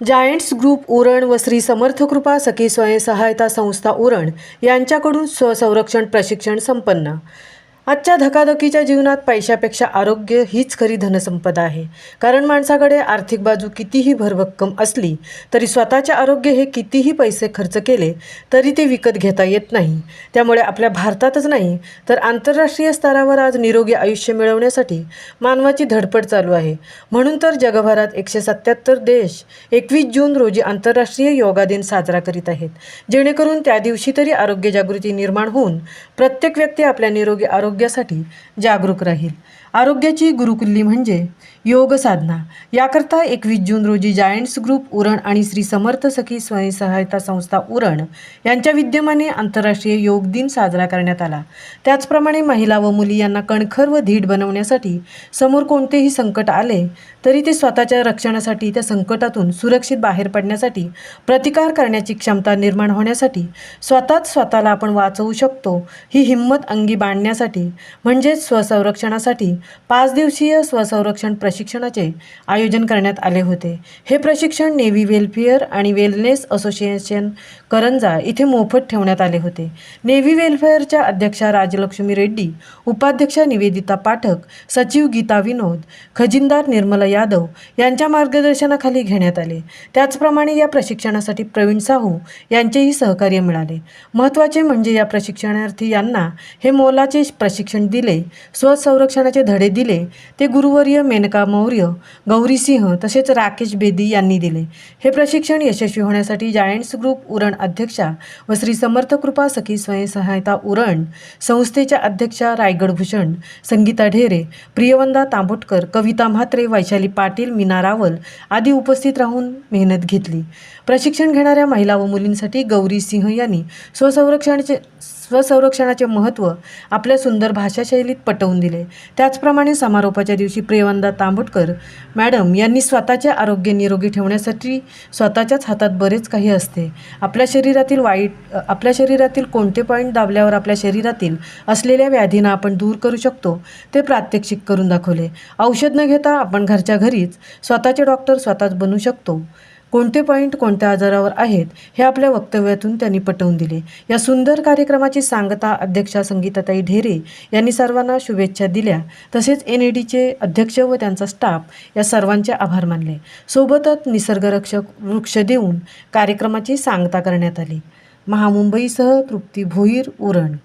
Giants group Uran व श्री समर्थ कृपा सखी स्वयंसहायता संस्था उरण यांच्याकडून स्वसंरक्षण प्रशिक्षण संपन्न। आजच्या धकाधकीच्या जीवनात पैशापेक्षा आरोग्य हीच खरी धनसंपदा आहे। कारण माणसाकडे आर्थिक बाजू कितीही भरभक्कम असली तरी स्वतःचे आरोग्य हे कितीही पैसे खर्च केले तरी ते विकत घेता येत नाही। त्यामुळे आपल्या भारतातच नाही तर आंतरराष्ट्रीय स्तरावर आज निरोगी आयुष्य मिळवण्यासाठी मानवाची धडपड चालू आहे। म्हणून तर जगभरात 177 देश 21 जून रोजी आंतरराष्ट्रीय योगा दिन साजरा करीत आहेत, जेणेकरून त्या दिवशी तरी आरोग्य जागृती निर्माण होऊन प्रत्येक व्यक्ती आपल्या निरोगी आरोग्यासाठी जागरूक राहील। आरोग्याची गुरुकिल्ली म्हणजे योग साधना। याकरता 21 जून रोजी जायंट्स ग्रुप उरण आणि श्री समर्थ सखी स्वयंसहायता संस्था उरण यांच्या विद्यमाने आंतरराष्ट्रीय योग दिन साजरा करण्यात आला। त्याचप्रमाणे महिला व मुली यांना कणखर व धीट बनवण्यासाठी समोर कोणतेही संकट आले तरी ते स्वतःच्या रक्षणासाठी, त्या संकटातून सुरक्षित बाहेर पडण्यासाठी, प्रतिकार करण्याची क्षमता निर्माण होण्यासाठी, स्वतःला आपण वाचवू शकतो ही हिंमत अंगी बाळगण्यासाठी म्हणजेच स्वसंरक्षणासाठी 5 दिवसीय स्वसंरक्षण प्रशिक्षणाचे आयोजन करण्यात आले होते। हे प्रशिक्षण नेव्ही वेलफेअर आणि वेलनेस असोसिएशन करंजा इथे मोफत ठेवण्यात आले होते। नेव्ही वेलफेअरच्या अध्यक्षा राजलक्ष्मी रेड्डी, उपाध्यक्षा निवेदिता पाठक, सचिव गीता विनोद, खजिनदार निर्मला यादव यांच्या मार्गदर्शनाखाली घेण्यात आले। त्याचप्रमाणे या प्रशिक्षणासाठी प्रवीण साहू यांचेही सहकार्य मिळाले। महत्त्वाचे म्हणजे या प्रशिक्षणार्थी यांना हे मोलाचे प्रशिक्षण दिले, स्वसंरक्षणाचे धडे दिले ते गुरुवर्य मेनका मौर्य, गौरी सिंह तसेच राकेश बेदी यांनी दिले। हे प्रशिक्षण यशस्वी होण्यासाठी जायंट्स ग्रुप उरण अध्यक्षा व श्री समर्थ कृपा सखी स्वयंसहायता उरण संस्थेच्या अध्यक्षा रायगड भूषण, संगीता ढेरे, प्रियवंदा तांबोटकर, कविता म्हात्रे, वैशाली पाटील, मीना रावल आदी उपस्थित राहून मेहनत घेतली। प्रशिक्षण घेणाऱ्या महिला व मुलींसाठी गौरी सिंह यांनी स्वसंरक्षणाचे महत्त्व आपल्या सुंदर भाषाशैलीत पटवून दिले। त्याचप्रमाणे समारोपाच्या दिवशी प्रियवंदा तांबोटकर मॅडम यांनी स्वतःचे आरोग्य निरोगी ठेवण्यासाठी स्वतःच्याच हातात बरेच काही असते। आपल्या शरीरातील कोणते पॉईंट दाबल्यावर आपल्या शरीरातील असलेल्या व्याधींना आपण दूर करू शकतो ते प्रात्यक्षिक करून दाखवले। औषध न घेता आपण घरच्या घरीच स्वतःचे डॉक्टर स्वतःच बनू शकतो। कोणते पॉईंट कोणत्या आजारावर आहेत हे आपल्या वक्तव्यातून त्यांनी पटवून दिले। या सुंदर कार्यक्रमाची सांगता अध्यक्षा संगीताताई ढेरे यांनी सर्वांना शुभेच्छा दिल्या। तसेच NADचे अध्यक्ष व त्यांचा स्टाफ या सर्वांचे आभार मानले। सोबतच निसर्गरक्षक वृक्ष देऊन कार्यक्रमाची सांगता करण्यात आली। महामुंबईसह तृप्ती Bhoir, Uran.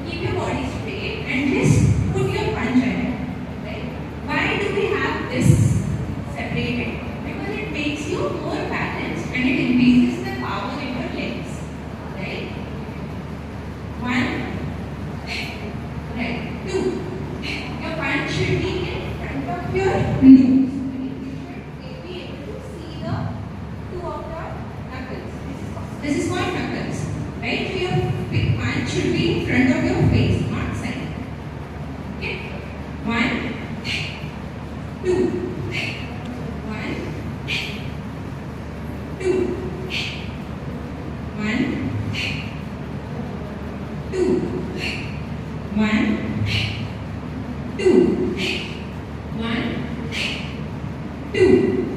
Keep your body straight and just put your punch in it. Right? Why do we have this separated? Because it makes you more balanced and it increases the power in your legs. Right? 1, right, 2. Your punch should be in front of your nose. You should be able to see the 2 of your knuckles. This is called knuckles. Right? So your big punch should be in front of your face, not side. Okay? 1, 2. 1, 2. 1, 2. 1, 2. 1, 2.